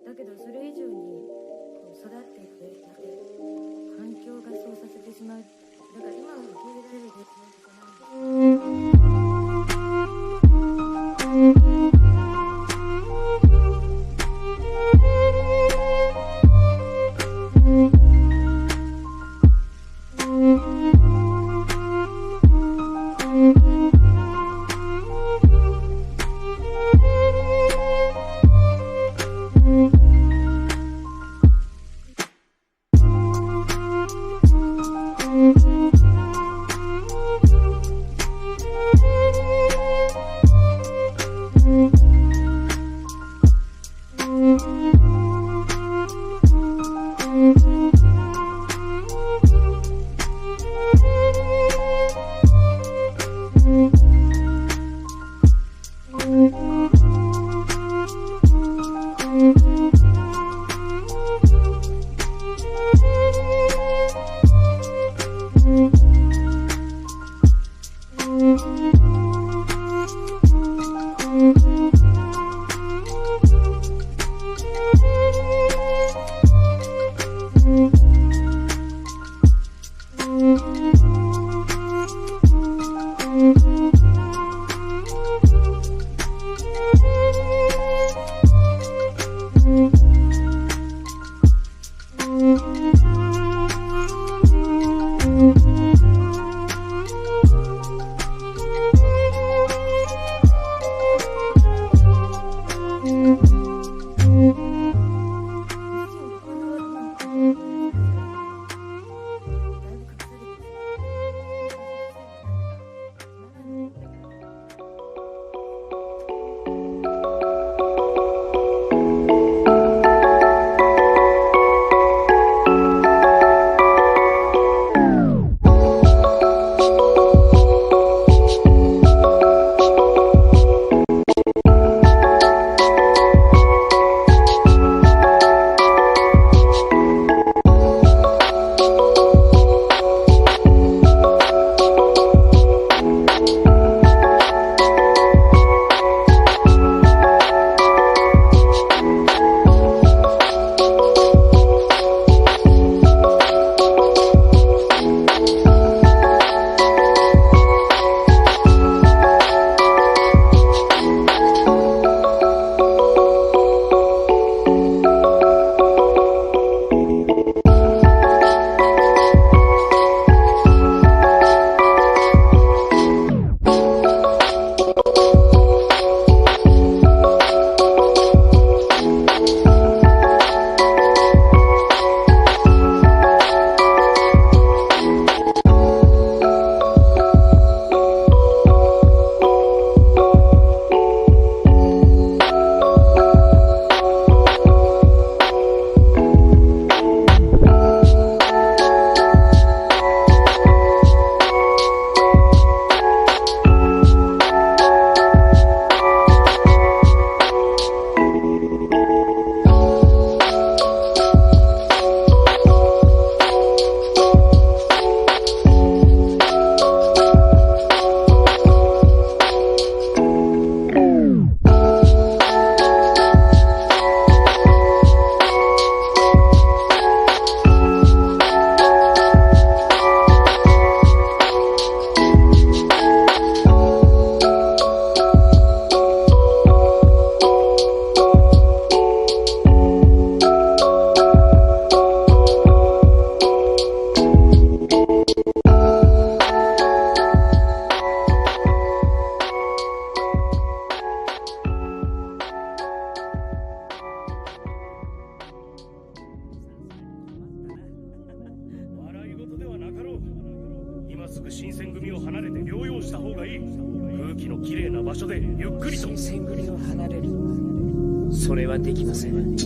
だけどそれ以上に育っていくにあたって環境がそうさせてしまう。だから今受け入れられる別のじゃない。今すぐ新選組を離れて療養した方がいい。空気のきれいな場所でゆっくりと。新選組を離れる。それはできません。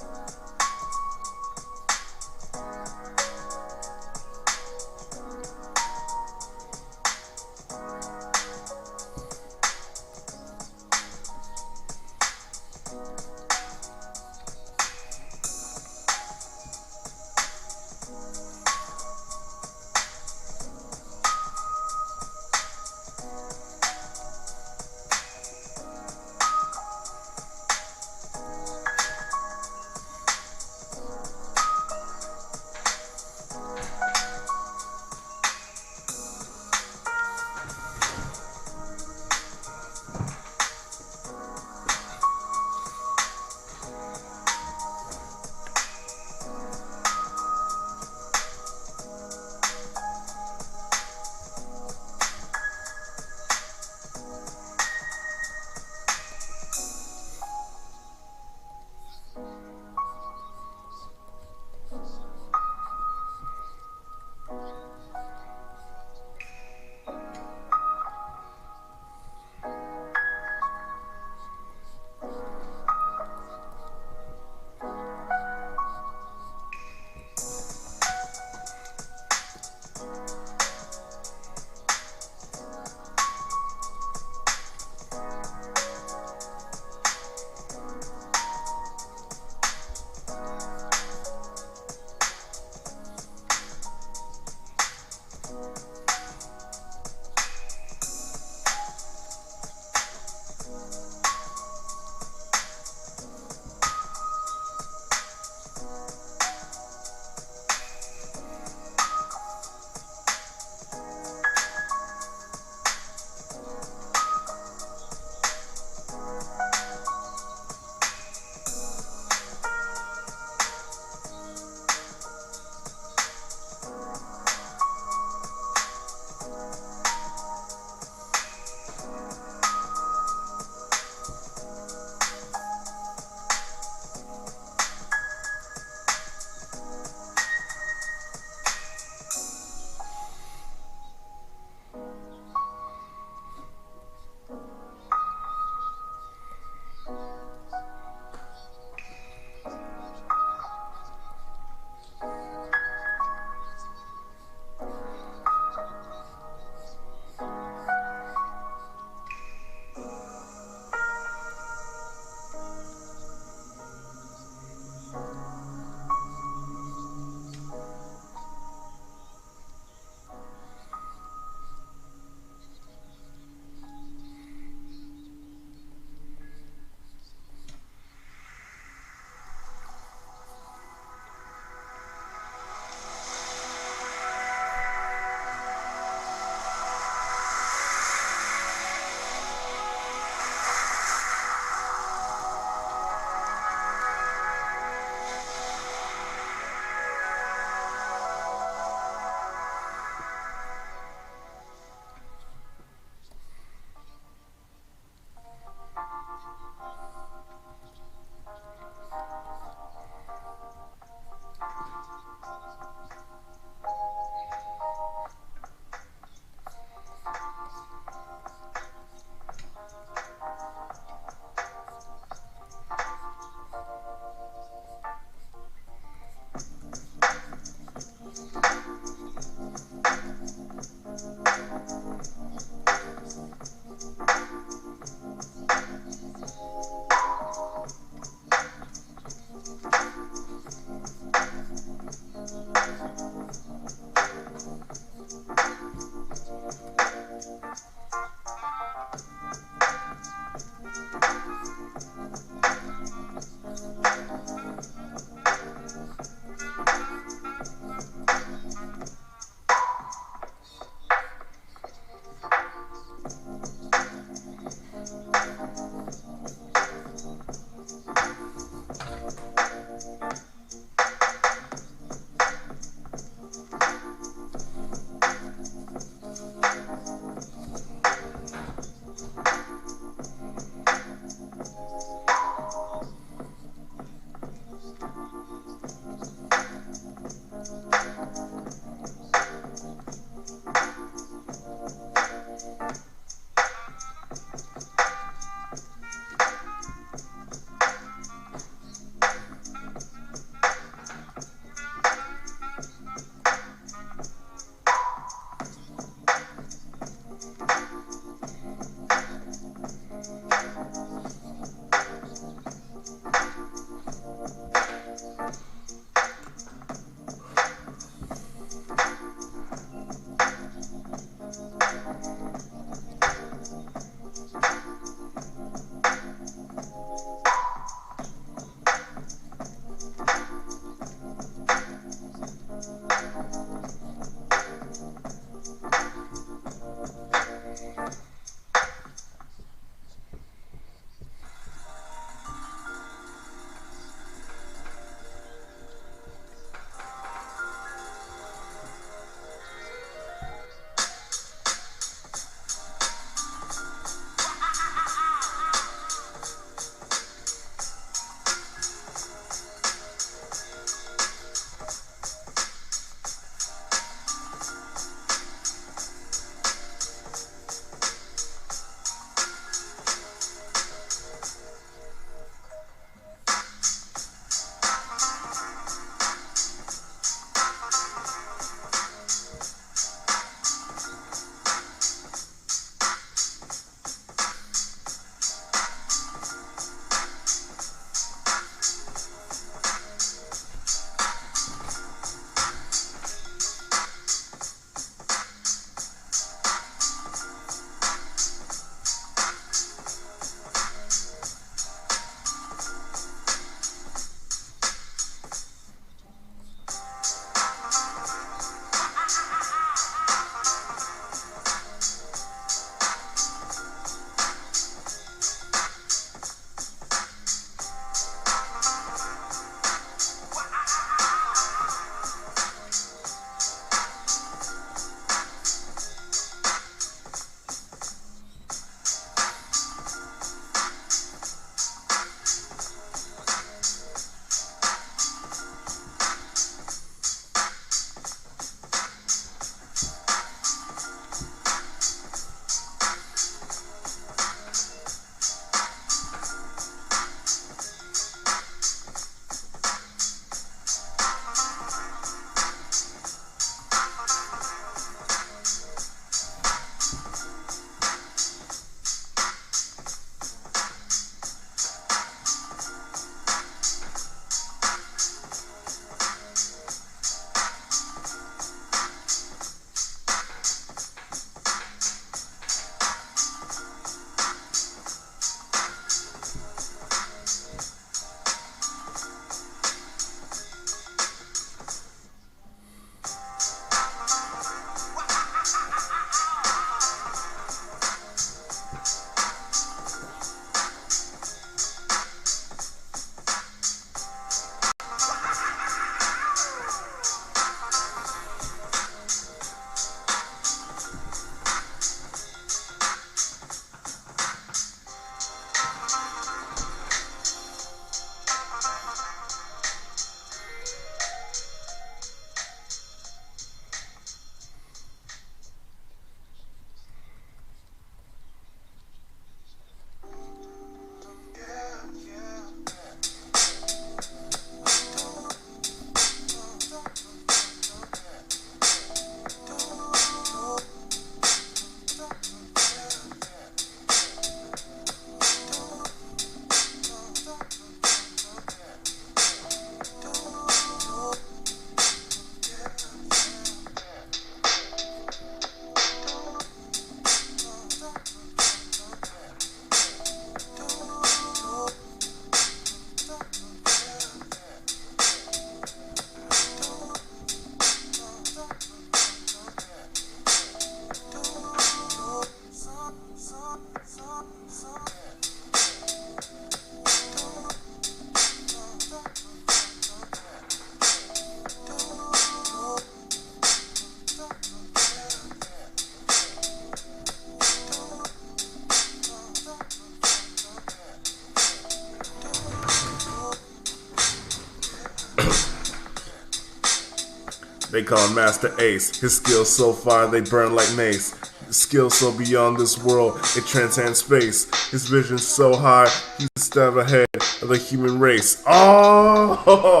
They call him Master Ace. His skills so fire, they burn like mace. His skills so beyond this world, it transcends space. His vision so high, he's a step ahead of the human race. Oh!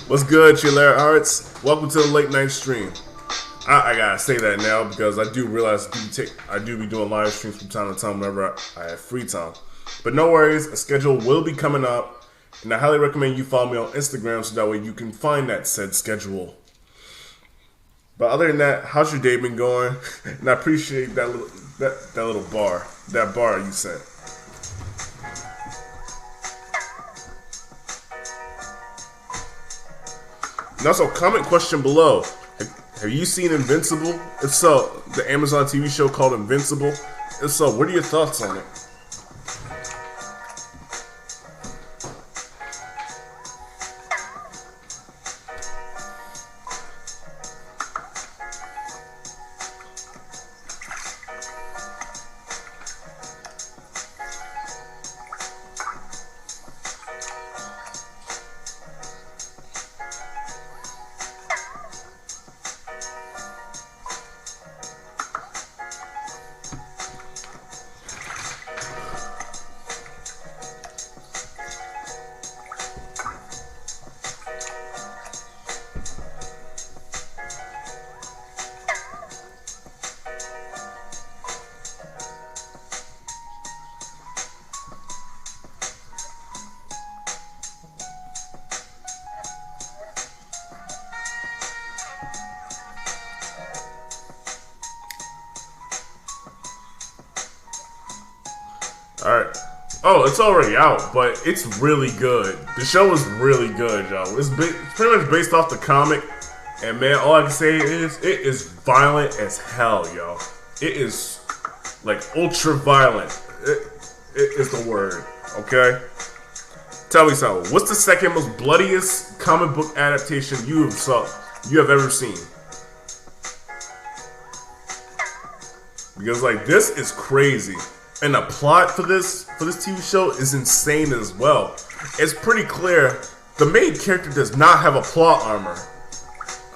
What's good, Chillera Arts? Welcome to the late night stream. I gotta say that now because I do realize I do be doing live streams from time to time whenever I have free time. But no worries, a schedule will be coming up, and I highly recommend you follow me on Instagram so that way you can find that said schedule. But other than that, how's your day been going? And I appreciate that little bar, that bar you sent. And also, comment question below. Have you seen Invincible? If so, the Amazon TV show called Invincible. If so, what are your thoughts on it? Alright. Oh, it's already out, but it's really good. The show is really good, y'all. It's pretty much based off the comic. And man, all I can say is, it is violent as hell, y'all. It is, like, ultra violent. It is the word, okay? Tell me something. What's the second most bloodiest comic book adaptation you have ever seen? Because, like, this is crazy. And the plot for this TV show is insane as well. It's pretty clear the main character does not have a plot armor.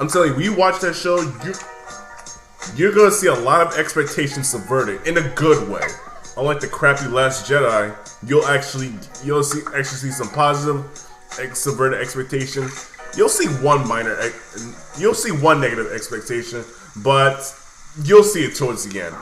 I'm telling you, when you watch that show, you're gonna see a lot of expectations subverted in a good way. Unlike the crappy Last Jedi, you'll actually see some positive subverted expectation. You'll see one negative expectation, but you'll see it towards the end.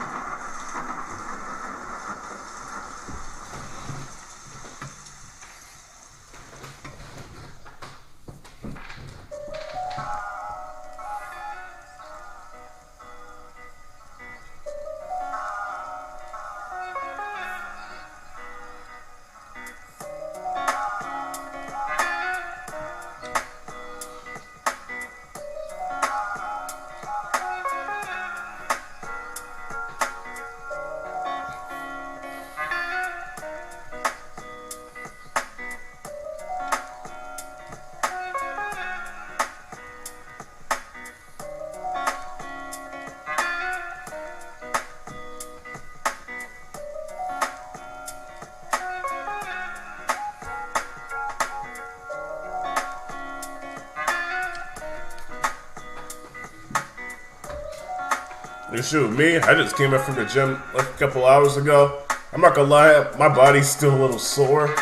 Shoot, me, I just came back from the gym like a couple hours ago. I'm not gonna lie, my body's still a little sore,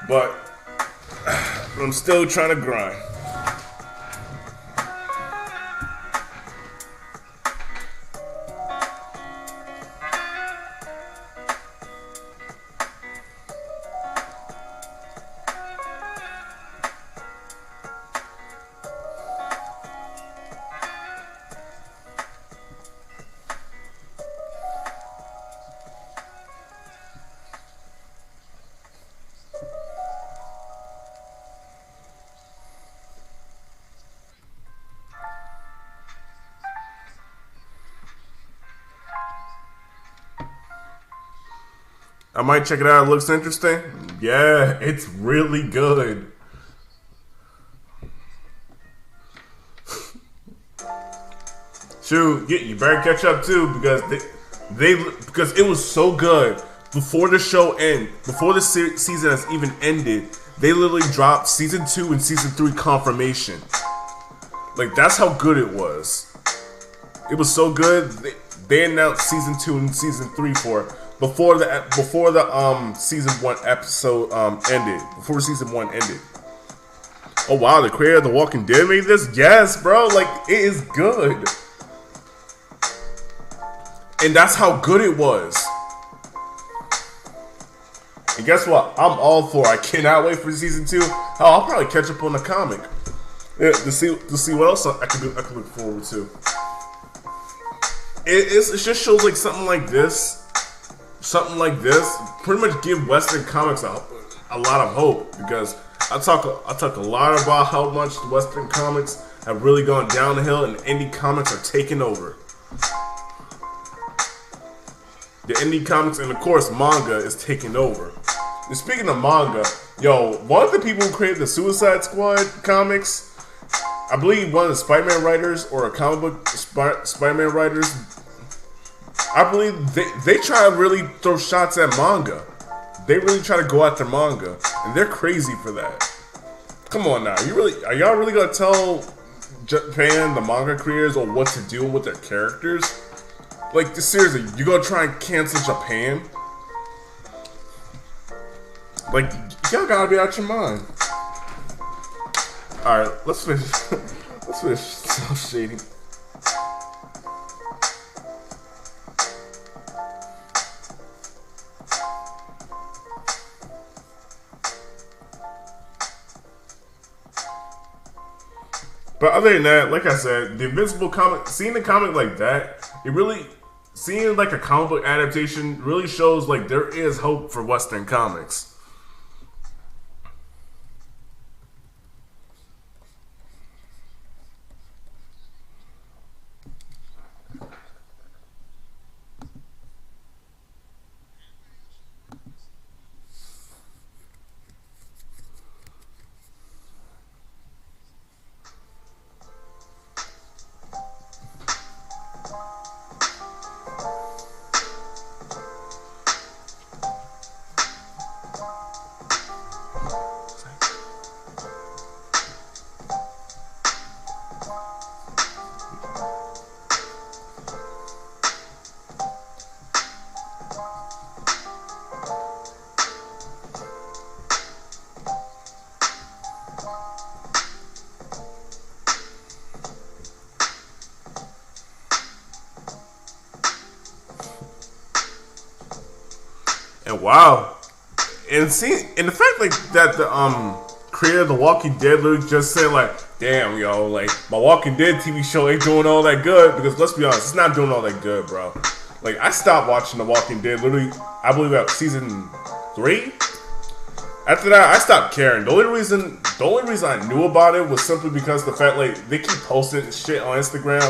but I'm still trying to grind. I might check it out. It looks interesting. Yeah, it's really good. Shoot, you better catch up too because because it was so good before the show before the season has even ended. They literally dropped season 2 and season 3 confirmation. Like, that's how good it was. It was so good. They announced season 2 and season 3 for it before the season 1 episode ended. Before season 1 ended. Oh wow, the creator of The Walking Dead made this? Yes, bro. Like, it is good. And that's how good it was. And guess what? I'm all for it. I cannot wait for season 2. Oh, I'll probably catch up on the comic. Yeah, to see what else I can look forward to. It just shows like something like this, pretty much give Western comics a lot of hope, because I talk a lot about how much the Western comics have really gone down the hill and indie comics are taking over. The indie comics and of course manga is taking over. And speaking of manga, yo, one of the people who created the Suicide Squad comics, I believe one of the Spider-Man writers or a comic book Spider-Man writers, I believe they try to really throw shots at manga. They really try to go after manga, and they're crazy for that. Come on now, are y'all really gonna tell Japan, the manga creators, on what to do with their characters? Like, seriously, you gonna try and cancel Japan? Like, y'all gotta be out your mind. All right, let's finish. Let's finish Self Shading. But other than that, like I said, the Invincible comic, seeing the comic like that, seeing like a comic book adaptation really shows like there is hope for Western comics. And wow, and the fact like that the creator of The Walking Dead literally just said like, damn, yo, like my Walking Dead TV show ain't doing all that good, because let's be honest, it's not doing all that good, bro. Like, I stopped watching The Walking Dead literally, I believe at season 3. After that, I stopped caring. The only reason I knew about it was simply because the fact like they keep posting shit on Instagram,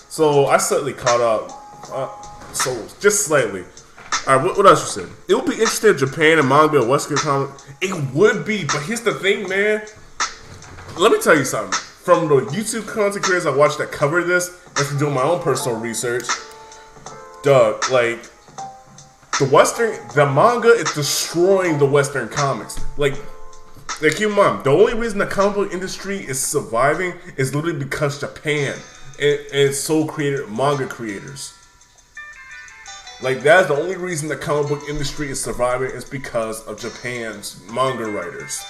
so I slightly caught up. So just slightly. All right, what else you said? It would be interesting if Japan and manga and Western comic. It would be, but here's the thing, man. Let me tell you something. From the YouTube content creators I watched that cover this, and from doing my own personal research, like the manga is destroying the Western comics. Like keep in mind, the only reason the comic book industry is surviving is literally because Japan and so created manga creators. Like, that's the only reason the comic book industry is surviving is because of Japan's manga writers.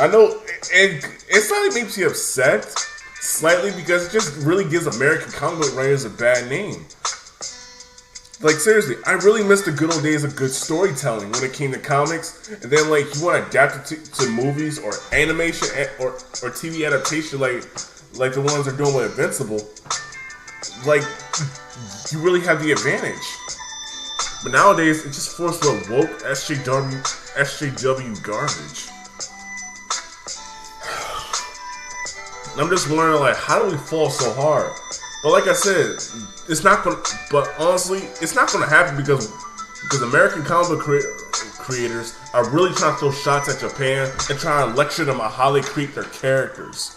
I know it slightly makes you upset, slightly, because it just really gives American comic book writers a bad name. Like, seriously, I really miss the good old days of good storytelling when it came to comics, and then like you want to adapt it to movies or animation or TV adaptation like the ones they're doing with Invincible. Like, you really have the advantage. But nowadays, it's just forced with woke SJW garbage. And I'm just wondering, like, how do we fall so hard? But like I said, it's not gonna. But honestly, it's not gonna happen because American comic book creators are really trying to throw shots at Japan and trying to lecture them on how they create their characters,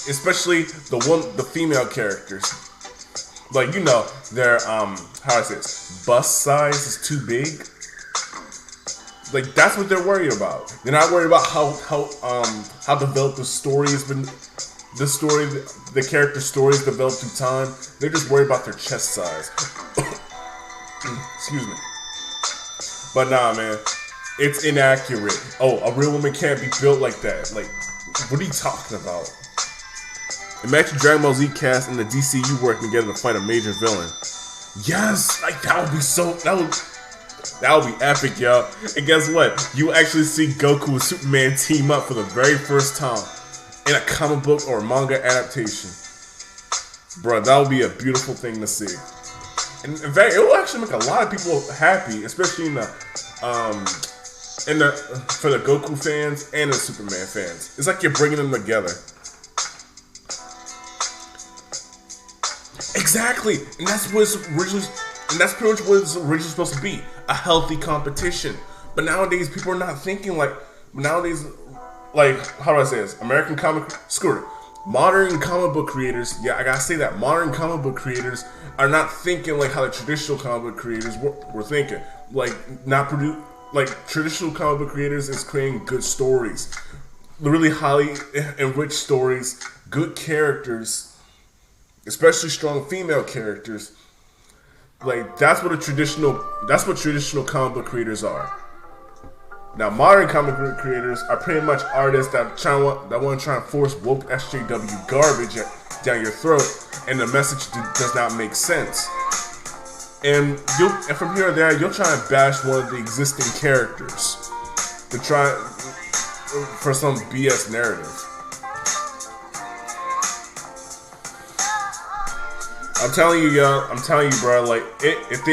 especially the female characters. Like, you know, their how I say this, bust size is too big. Like, that's what they're worried about. They're not worried about how developed the story has been, the story, the character stories developed through time. They're just worried about their chest size. Excuse me. But nah, man, it's inaccurate. Oh, a real woman can't be built like that. Like, what are you talking about? Imagine Dragon Ball Z cast and the DCU working together to fight a major villain. Yes, like that would be so. That would be epic, yo. And guess what? You actually see Goku and Superman team up for the very first time in a comic book or manga adaptation. Bro, that would be a beautiful thing to see. And in fact, it will actually make a lot of people happy, especially for the Goku fans and the Superman fans. It's like you're bringing them together. Exactly, and that's what it's originally, and that's pretty much what it's originally supposed to be, a healthy competition. But nowadays, people are not thinking like, how do I say this? American comic, screw it. Modern comic book creators, yeah, I gotta say that, modern comic book creators are not thinking like how the traditional comic book creators were thinking. Traditional comic book creators is creating good stories, really highly enriched stories, good characters, especially strong female characters. Like that's what traditional comic book creators are. Now modern comic book creators are pretty much artists that want to try and force woke SJW garbage down your throat, and the message does not make sense. And from here or there, you'll try and bash one of the existing characters to try for some BS narrative. I'm telling you, bro. Like, if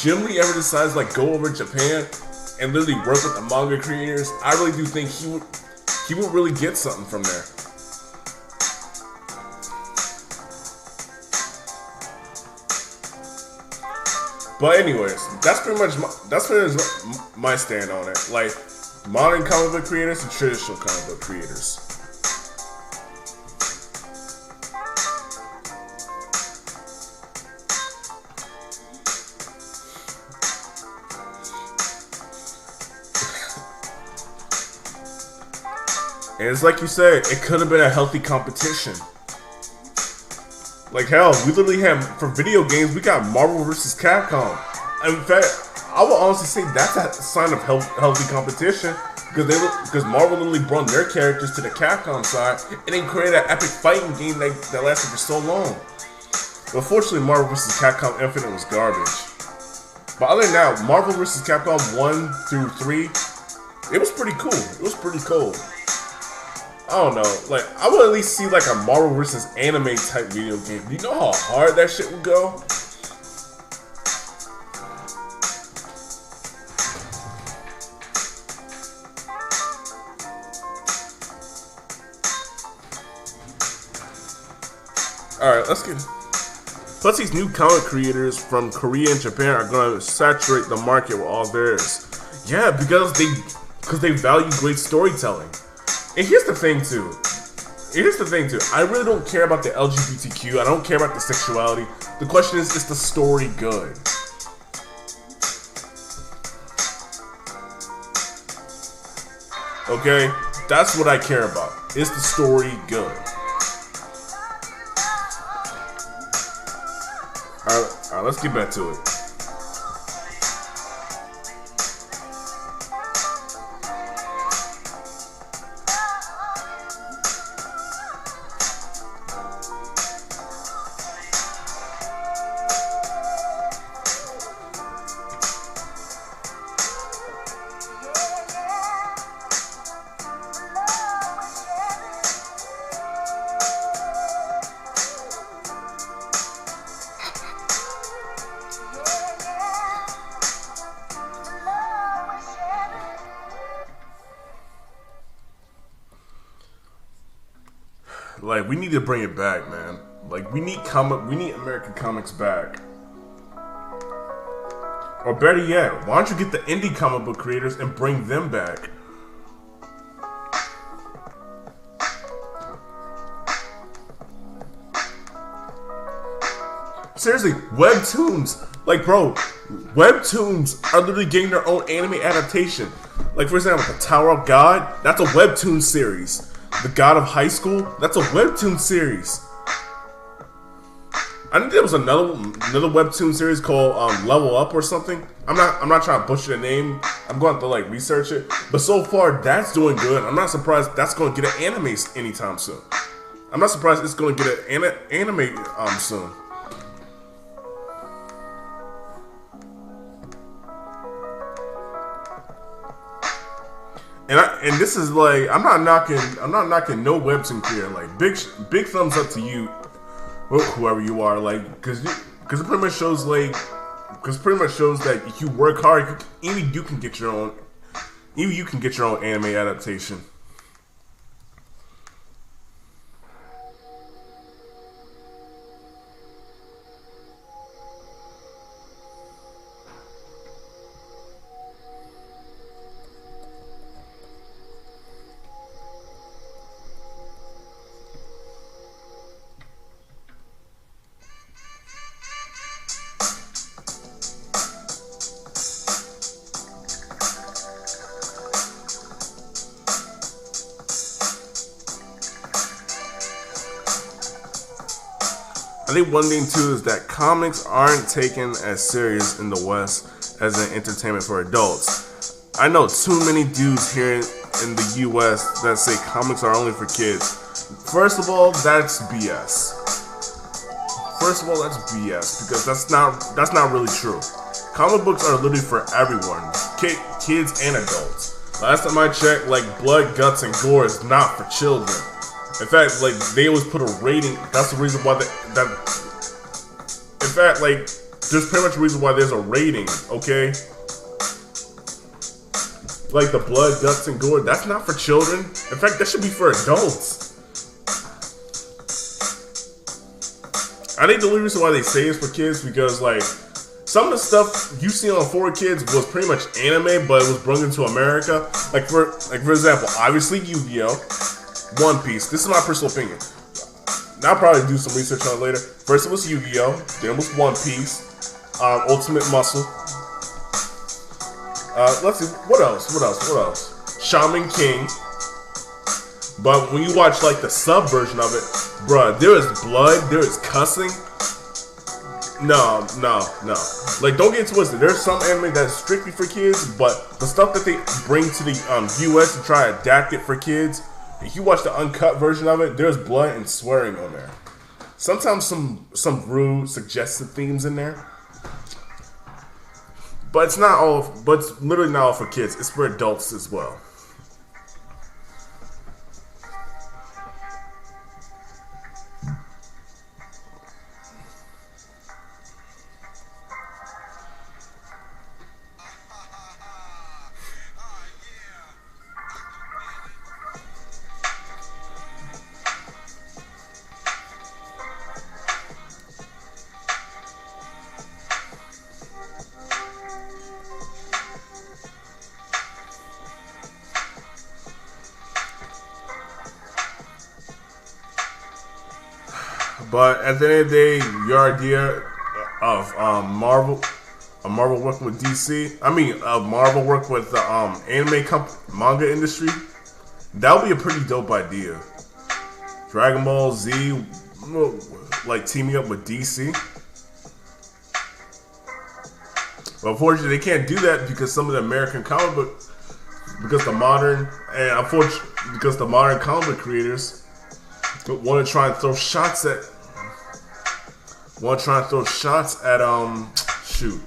Jim Lee ever decides like go over to Japan and literally work with the manga creators, I really do think he would really get something from there. But anyways, that's pretty much my stand on it. Like, modern comic book creators and traditional comic book creators. And it's like you said, it could have been a healthy competition. Like hell, we literally have, for video games, we got Marvel vs. Capcom. In fact, I would honestly say that's a sign of healthy competition, because Marvel literally brought their characters to the Capcom side and then created an epic fighting game that lasted for so long. But fortunately, Marvel vs. Capcom Infinite was garbage. But other than that, Marvel vs. Capcom 1 through 3, it was pretty cool. It was pretty cool. I don't know, like, I would at least see like a Marvel vs. Anime type video game. Do you know how hard that shit would go? Alright, let's get... Plus these new comic creators from Korea and Japan are going to saturate the market with all theirs. Yeah, because they value great storytelling. And here's the thing too. I really don't care about the LGBTQ. I don't care about the sexuality. The question is the story good? Okay? That's what I care about. Is the story good? Alright, let's get back to it. Like, we need to bring it back, man. Like, we need American comics back. Or better yet, why don't you get the indie comic book creators and bring them back? Seriously, webtoons. Like, bro, webtoons are literally getting their own anime adaptation. Like, for example, the Tower of God, that's a webtoon series. The God of High School. That's a webtoon series. I think there was another webtoon series called Level Up or something. I'm not trying to butcher the name. I'm going to like research it. But so far, that's doing good. I'm not surprised that's going to get an anime anytime soon. I'm not surprised it's going to get an anime soon. And this is like I'm not knocking no webtoon creator. Like big thumbs up to you, whoever you are. Like because it pretty much shows that if you work hard, even you can get your own anime adaptation. I think one thing too is that comics aren't taken as serious in the West as an entertainment for adults. I know too many dudes here in the US that say comics are only for kids. First of all, that's BS. Because that's not really true. Comic books are literally for everyone, kids and adults. Last time I checked, like blood, guts, and gore is not for children. In fact, like they always put a rating. That's the reason why in fact, like there's pretty much a reason why there's a rating. Okay, like the blood, guts, and gore. That's not for children. In fact, that should be for adults. I think the only reason why they say it's for kids because like some of the stuff you see on 4Kids was pretty much anime, but it was brought into America. Like for example, obviously Yu-Gi-Oh! One Piece. This is my personal opinion. I'll probably do some research on it later. First it was Yu-Gi-Oh! Then it was One Piece. Ultimate Muscle. Let's see. What else? Shaman King. But when you watch like the sub version of it, bruh, there is blood, there is cussing. No. Like, don't get twisted. There's some anime that's strictly for kids, but the stuff that they bring to the US to try to adapt it for kids, if you watch the uncut version of it, there's blood and swearing on there. Sometimes some rude, suggestive themes in there. But it's literally not all for kids. It's for adults as well. But at the end of the day, your idea of Marvel working with DC, Marvel working with the manga industry, that would be a pretty dope idea. Dragon Ball Z, like teaming up with DC. But unfortunately, they can't do that because some of the American comic book, because the modern comic book creators want to try and throw shots at. Shoot.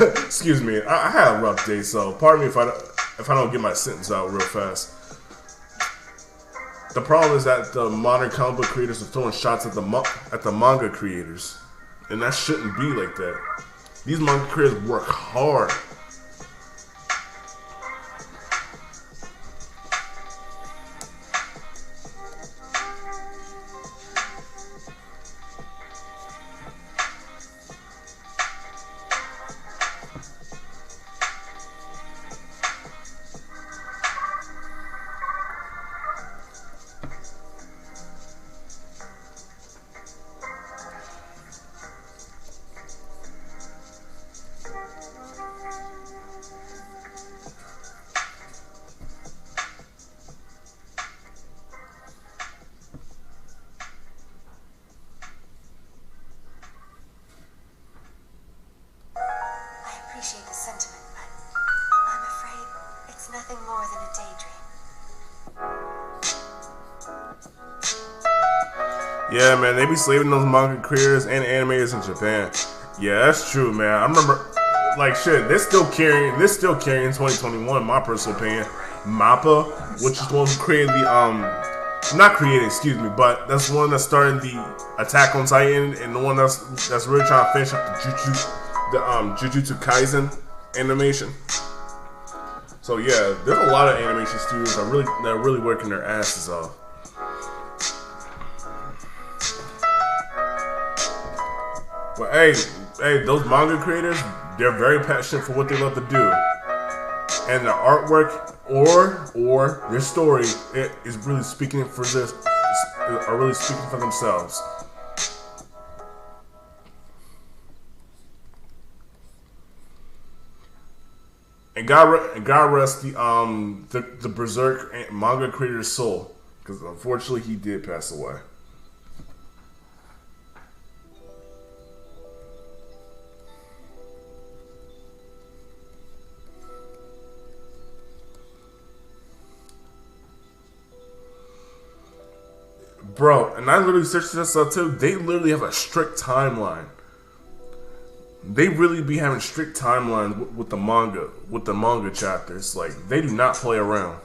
Excuse me. I had a rough day, so pardon me if I don't get my sentence out real fast. The problem is that the modern comic book creators are throwing shots at the manga creators, and that shouldn't be like that. These manga creators work hard. It's nothing more than a daydream. Yeah, man, they be slaving those manga creators and animators in Japan. Yeah, that's true, man. I remember, like, shit, they're still carrying in 2021, in my personal opinion. MAPPA, which is the one who created the, not created, excuse me, but that's the one that started the Attack on Titan, and the one that's really trying to finish up the Jujutsu Kaisen animation. So yeah, there's a lot of animation studios that are really working their asses off. But hey, those manga creators, they're very passionate for what they love to do, and the artwork or their story is really speaking for themselves. And God rest the Berserk manga creator's soul, because unfortunately he did pass away. Bro, and I literally searched this up too. They literally have a strict timeline. They really be having strict timelines with the manga chapters. Like, they do not play around.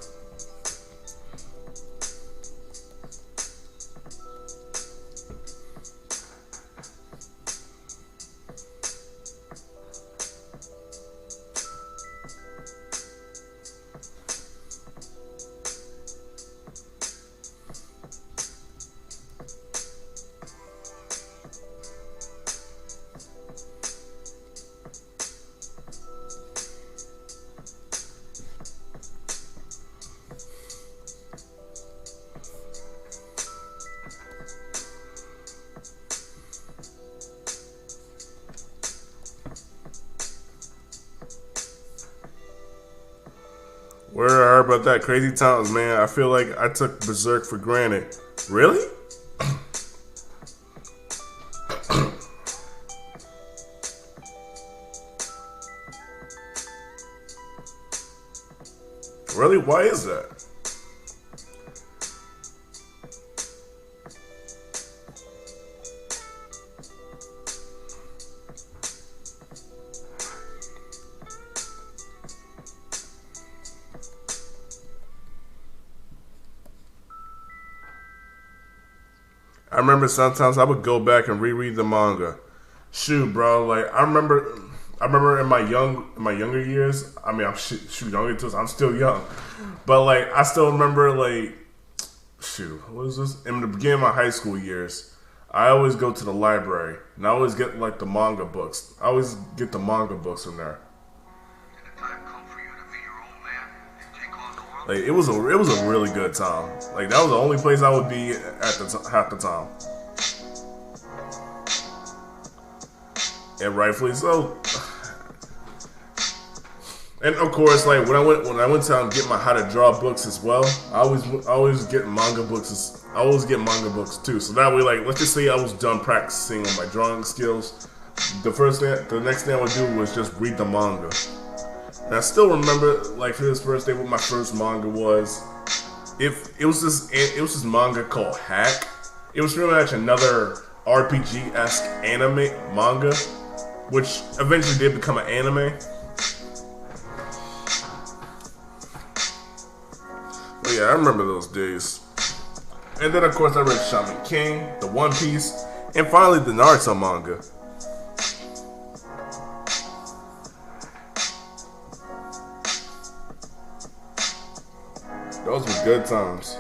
Where I heard about that, Crazy Times, man. I feel like I took Berserk for granted. Really? Really? Why is that? I remember sometimes I would go back and reread the manga. Shoot, bro, like I remember in my younger years. I mean, I'm younger too. I'm still young, but like I still remember like, what is this? In the beginning of my high school years, I always go to the library and I always get like the manga books. I always get the manga books from there. Like it was a really good time. Like that was the only place I would be at half the time. And rightfully so. And of course, like when I went to get my how to draw books as well, I always get manga books. I always get manga books too. So that way, like let's just say I was done practicing on my drawing skills, the next thing I would do was just read the manga. And I still remember, like for this first day, what my first manga was. It was this manga called Hack. It was pretty much another RPG-esque anime manga, which eventually did become an anime. But yeah, I remember those days. And then of course I read Shaman King, the One Piece, and finally the Naruto manga. Those were good times.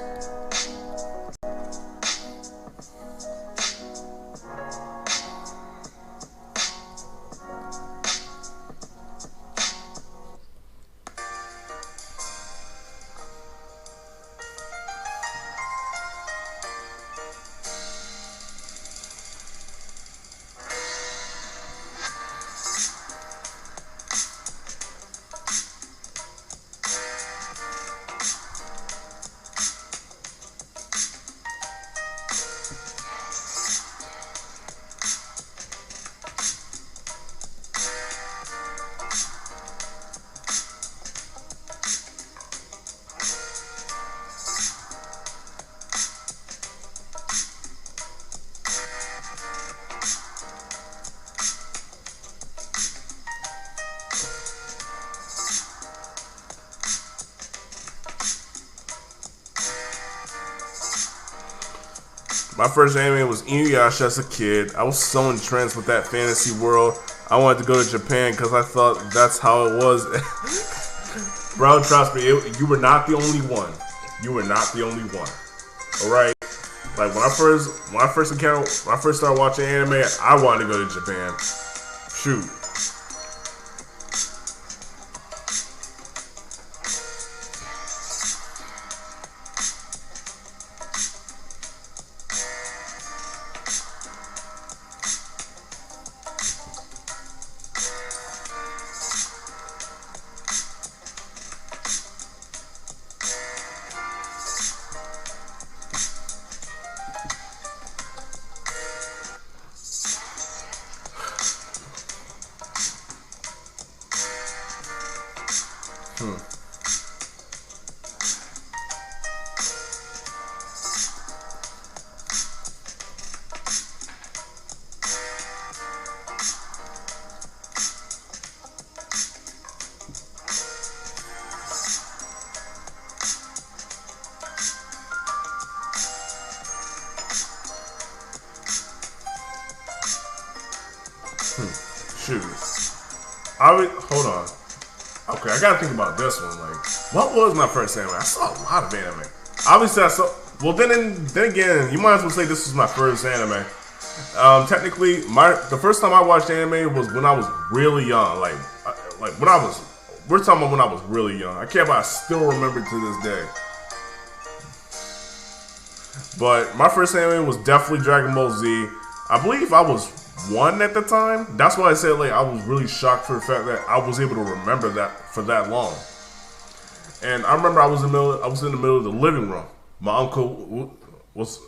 My first anime was Inuyasha as a kid. I was so entranced with that fantasy world. I wanted to go to Japan because I thought that's how it was. Bro, trust me, you were not the only one. You were not the only one. All right. Like when I first started watching anime, I wanted to go to Japan. Shoot. Shoot. Hold on. Okay, I gotta think about this one. Like, what was my first anime? I saw a lot of anime. Obviously, I saw. Well, then again, you might as well say this was my first anime. Technically, the first time I watched anime was when I was really young. Like when I was. We're talking about when I was really young. I can't. I still remember to this day. But my first anime was definitely Dragon Ball Z. I believe I was 1 at the time. That's why I said like I was really shocked for the fact that I was able to remember that for that long. And I remember I was in the middle of the living room. My uncle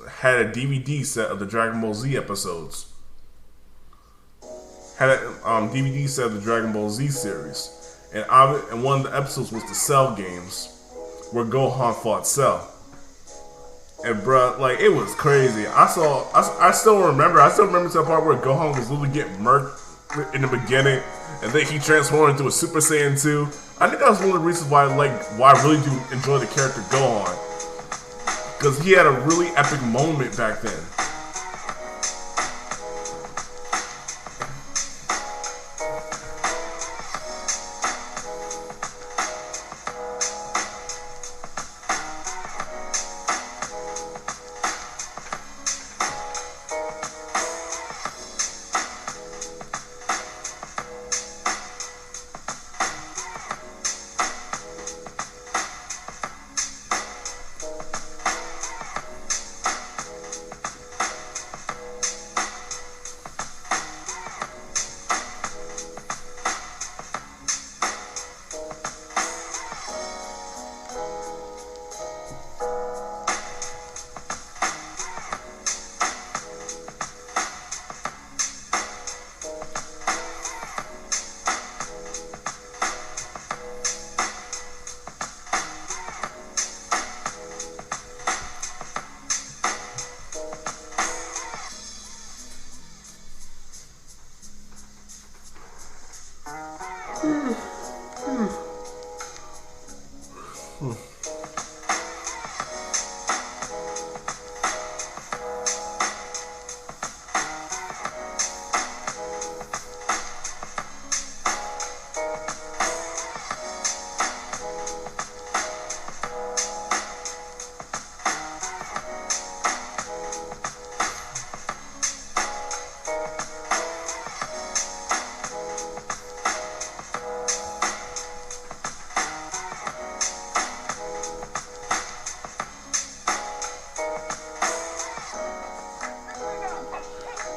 had a DVD set of the Dragon Ball Z episodes. Had a DVD set of the Dragon Ball Z series, and one of the episodes was the Cell games, where Gohan fought Cell. And bruh, like it was crazy. I still remember to the part where Gohan was literally getting murked in the beginning, and then he transformed into a Super Saiyan 2. I think that was one of the reasons why I really do enjoy the character Gohan, because he had a really epic moment back then.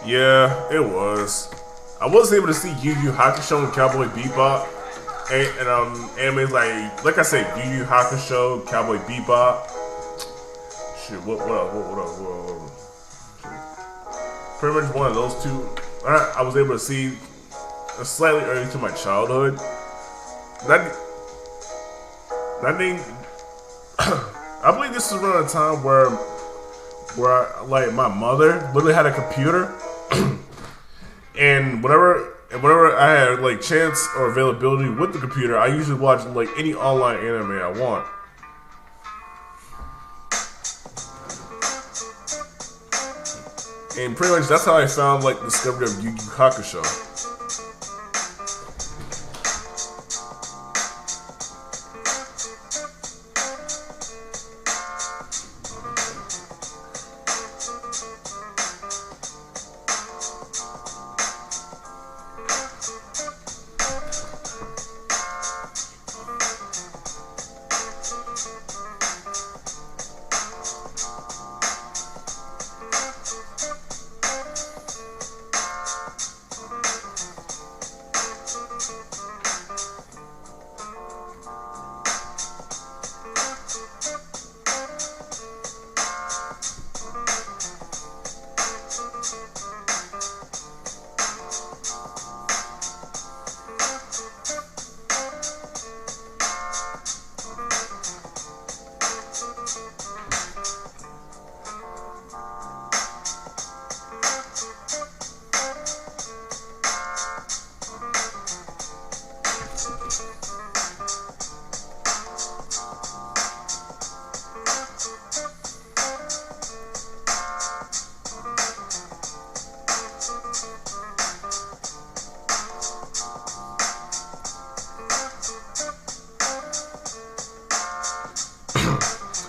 Yeah, it was. I was able to see Yu Yu Hakusho and Cowboy Bebop, and anime like I said, Yu Yu Hakusho, Cowboy Bebop. Shit, what pretty much one of those two. I was able to see slightly early to my childhood. That thing, I believe this is around a time where like my mother literally had a computer. And whenever I had like chance or availability with the computer, I usually watch like any online anime I want. And pretty much that's how I found like the discovery of Yu Yu Hakusho.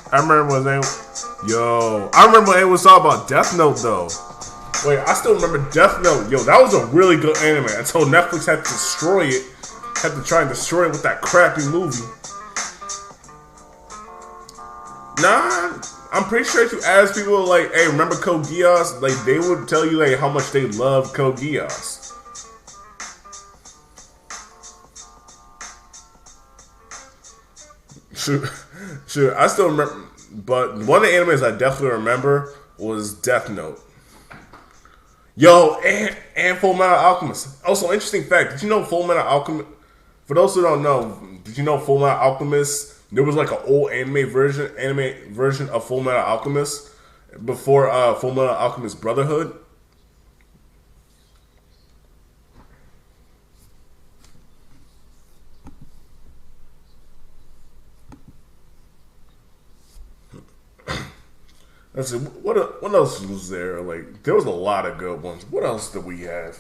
I remember when I remember when it was all about Death Note though. Wait, I still remember Death Note. Yo, that was a really good anime until Netflix had to destroy it. Had to try and destroy it with that crappy movie. Nah, I'm pretty sure if you ask people like, hey, remember Code Geass? Like, they would tell you like how much they love Code Geass. Sure, I still remember, but one of the animes I definitely remember was Death Note. Yo, and Full Metal Alchemist. Also, interesting fact, did you know Full Metal Alchemist, for those who don't know, did you know Full Metal Alchemist, there was like an old anime version of Full Metal Alchemist before Full Metal Alchemist Brotherhood? Let's see, what else was there? Like, there was a lot of good ones. What else did we have?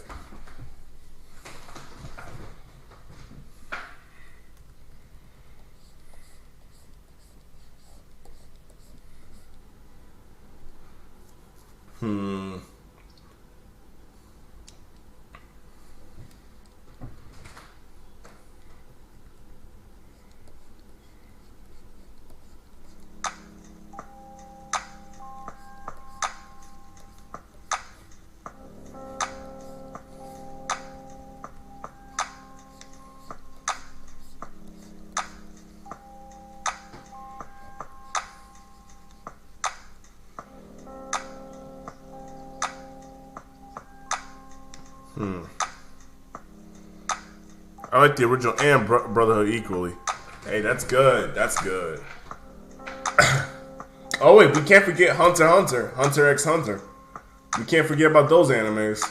I like the original and Brotherhood equally. Hey, that's good. That's good. Oh wait, we can't forget Hunter x Hunter, Hunter x Hunter. We can't forget about those animes.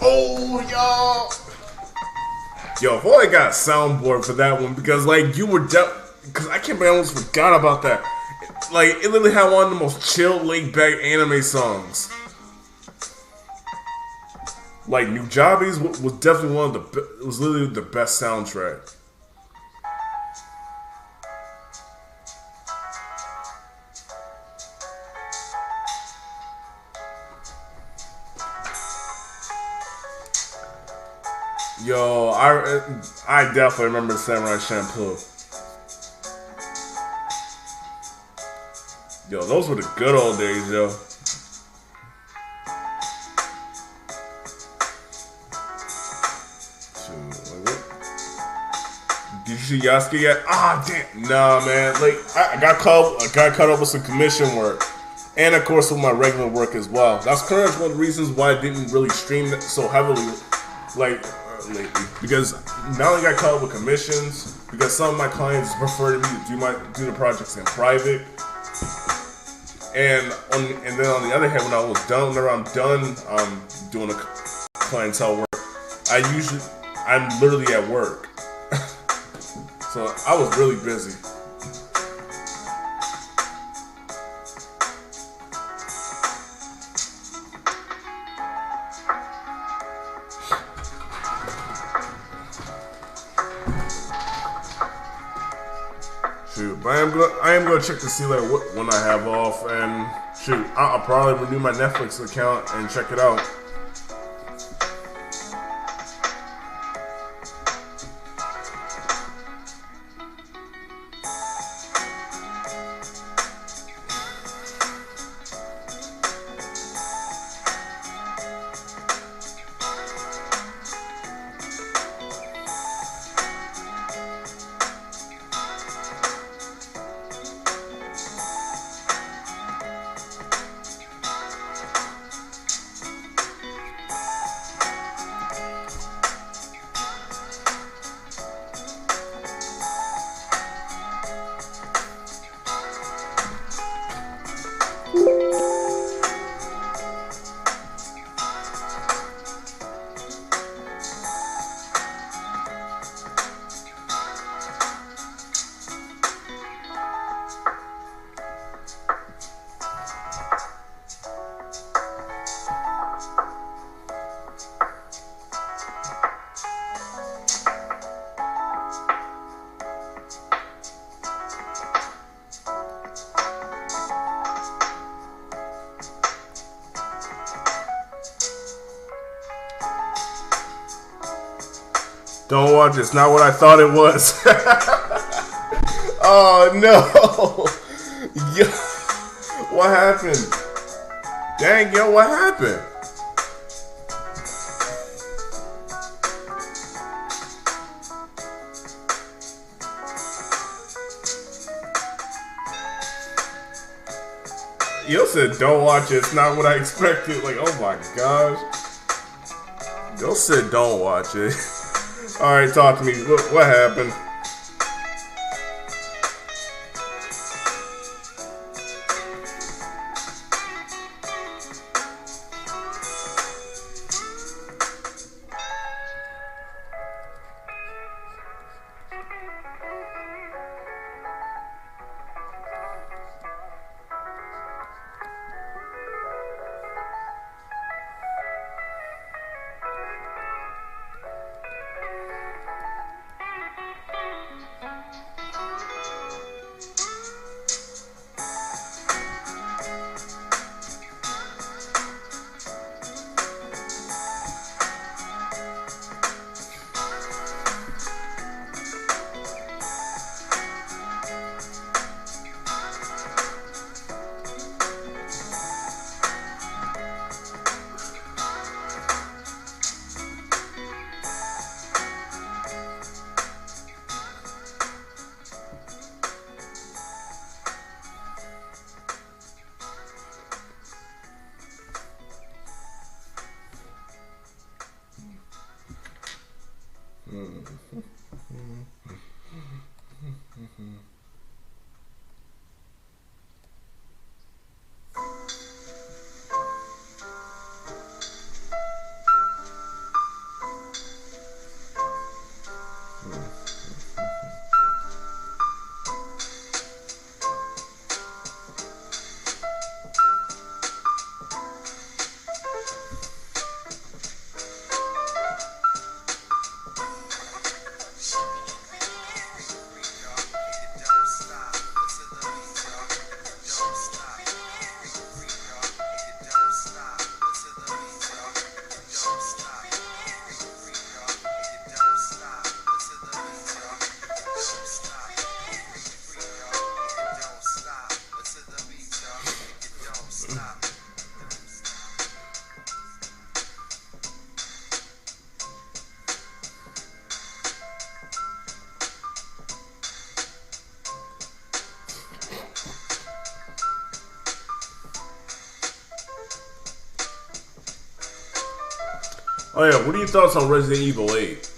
Oh, y'all. Yo, if only I got a soundboard for that one, because like you were because I can't believe I almost forgot about that. Like it literally had one of the most chill, laid back anime songs. Like Nujabes was definitely one of the it was literally the best soundtrack. Yo, I definitely remember Samurai Champloo. Yo, those were the good old days, yo. Did you see Yasuke yet? Ah, damn. Nah, man. Like, I got caught up with some commission work. And, of course, with my regular work as well. That's kind of one of the reasons why I didn't really stream it so heavily, like, lately. Because not only got caught up with commissions, because some of my clients prefer me to do the projects in private. And then on the other hand, whenever I'm done doing a clientele work, I'm literally at work. So I was really busy. Shoot, but I am gonna check to see like when I have off, and shoot, I'll probably renew my Netflix account and check it out. Don't watch it. It's not what I thought it was. Oh no! Yo, what happened? Dang, yo, what happened? Yo said, don't watch it. It's not what I expected. Like, oh my gosh. Yo said, don't watch it. Alright, talk to me. What happened? Oh yeah, what are your thoughts on Resident Evil 8?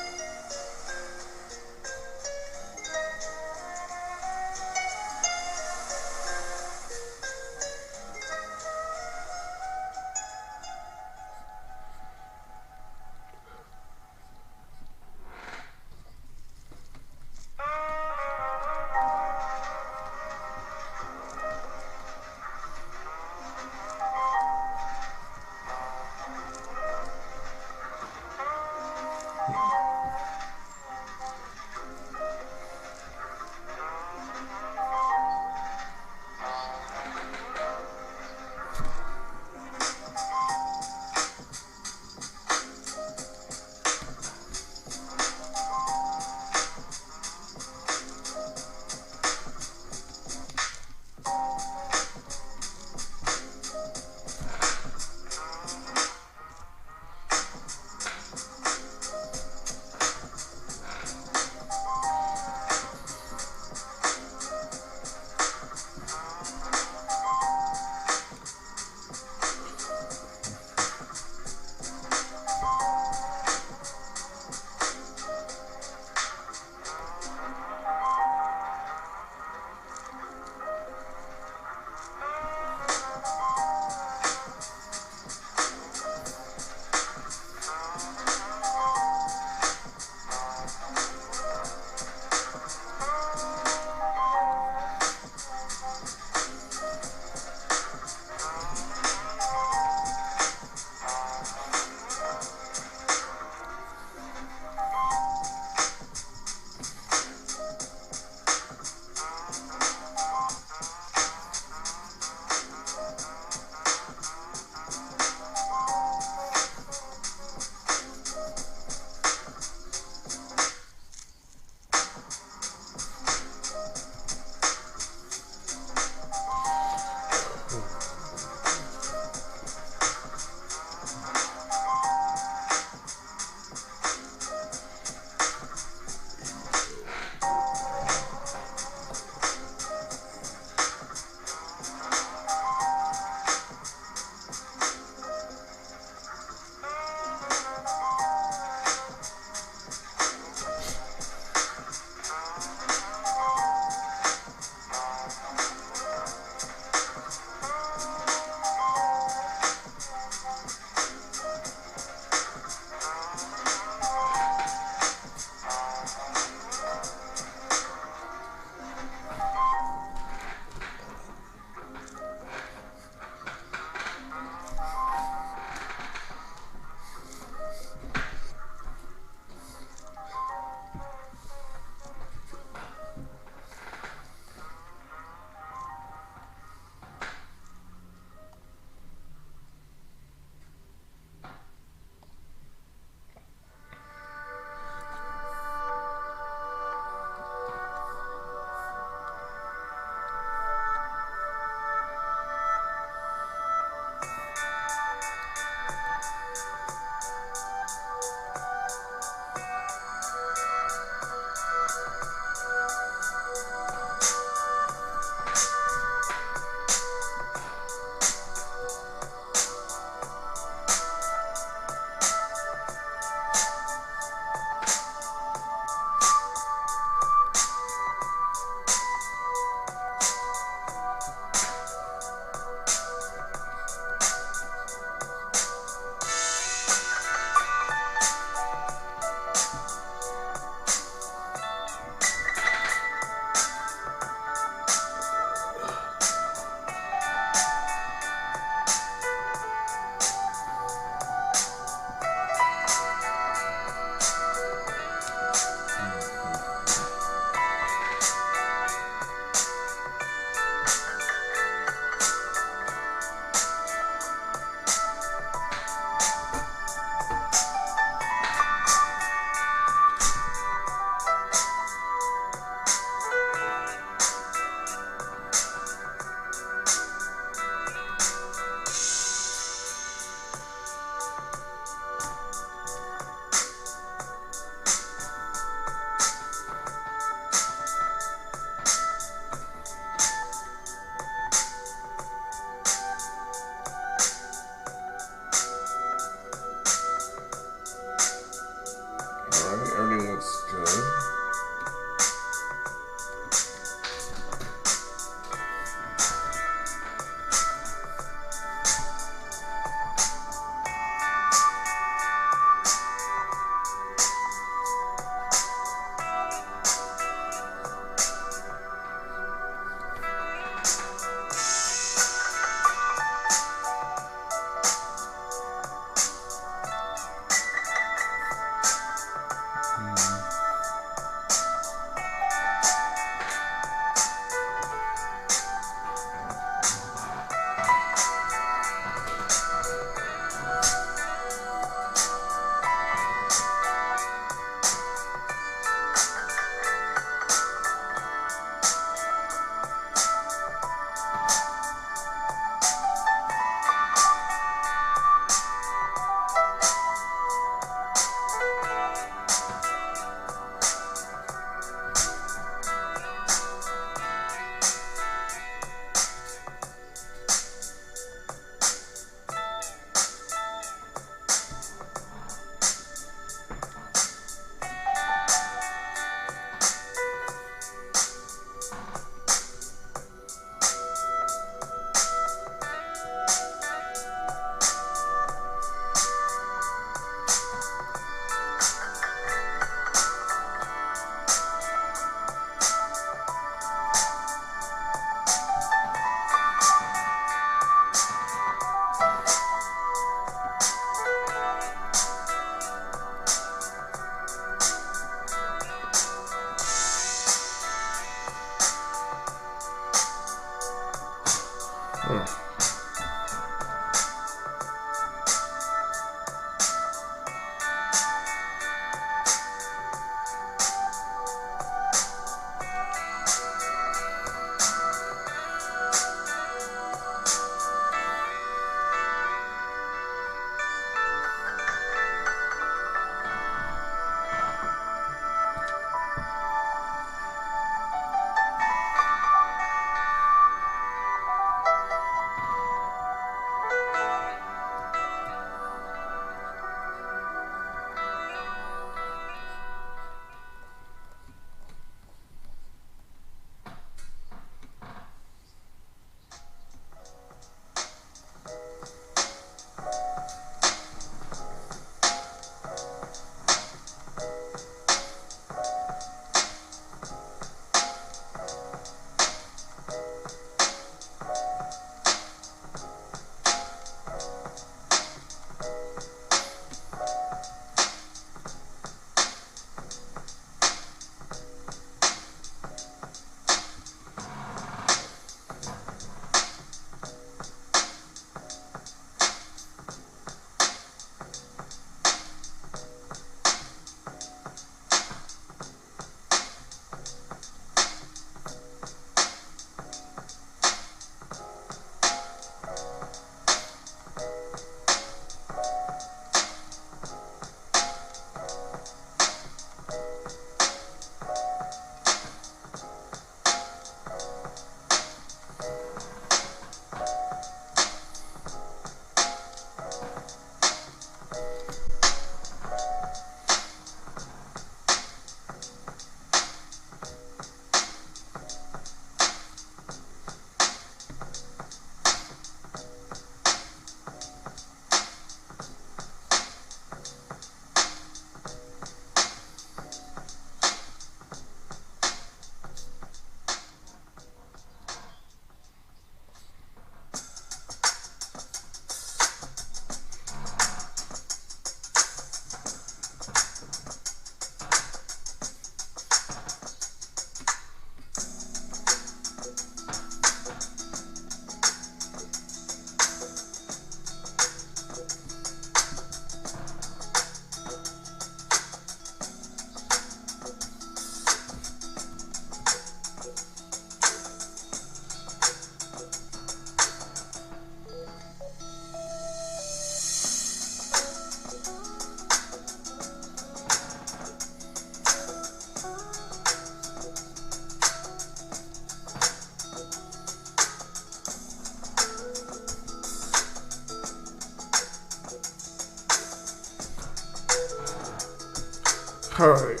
Alright.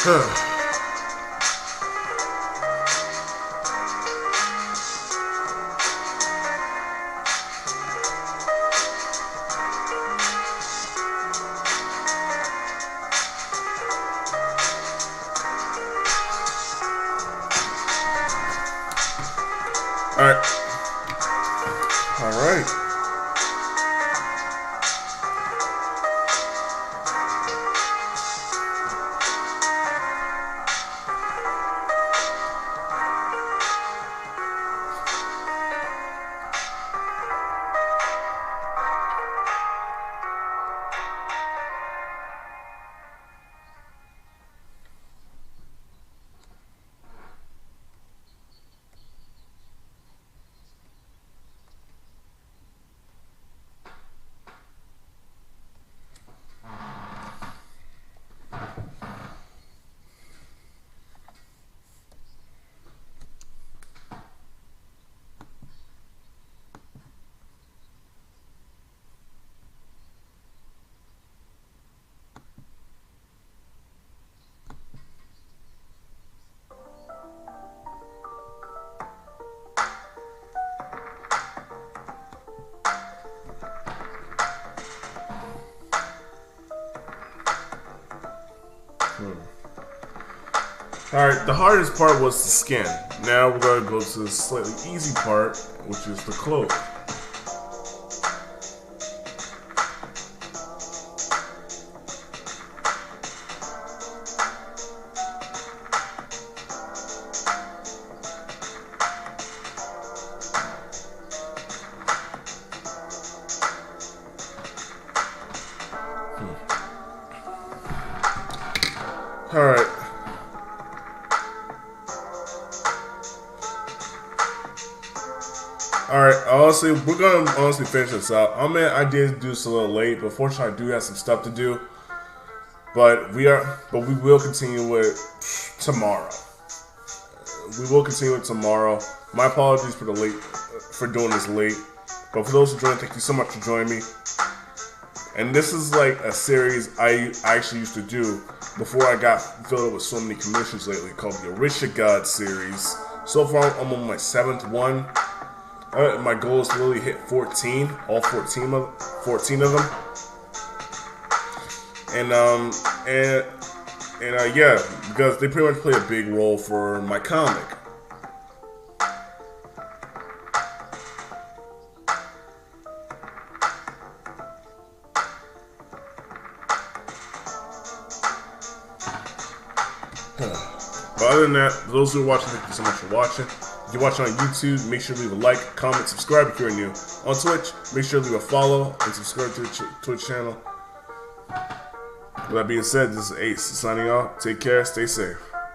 Alright. Alright. Alright, the hardest part was the skin. Now we're going to go to the slightly easy part, which is the cloak. Alright. Alright, honestly, we're gonna honestly finish this out. I did do this a little late, but fortunately I do have some stuff to do. But we will continue with tomorrow. We will continue with tomorrow. My apologies for doing this late. But for those who joined, thank you so much for joining me. And this is like a series I actually used to do before I got filled up with so many commissions lately, called the Orisha God series. So far, I'm on my 7th one. My goal is to really hit 14, all 14 of them. And yeah, because they pretty much play a big role for my comic. But other than that, for those who are watching, thank you so much for watching. If you're watching on YouTube, make sure to leave a like, comment, subscribe if you're new. On Twitch, make sure to leave a follow and subscribe to the Twitch channel. With that being said, this is Ace signing off. Take care, stay safe.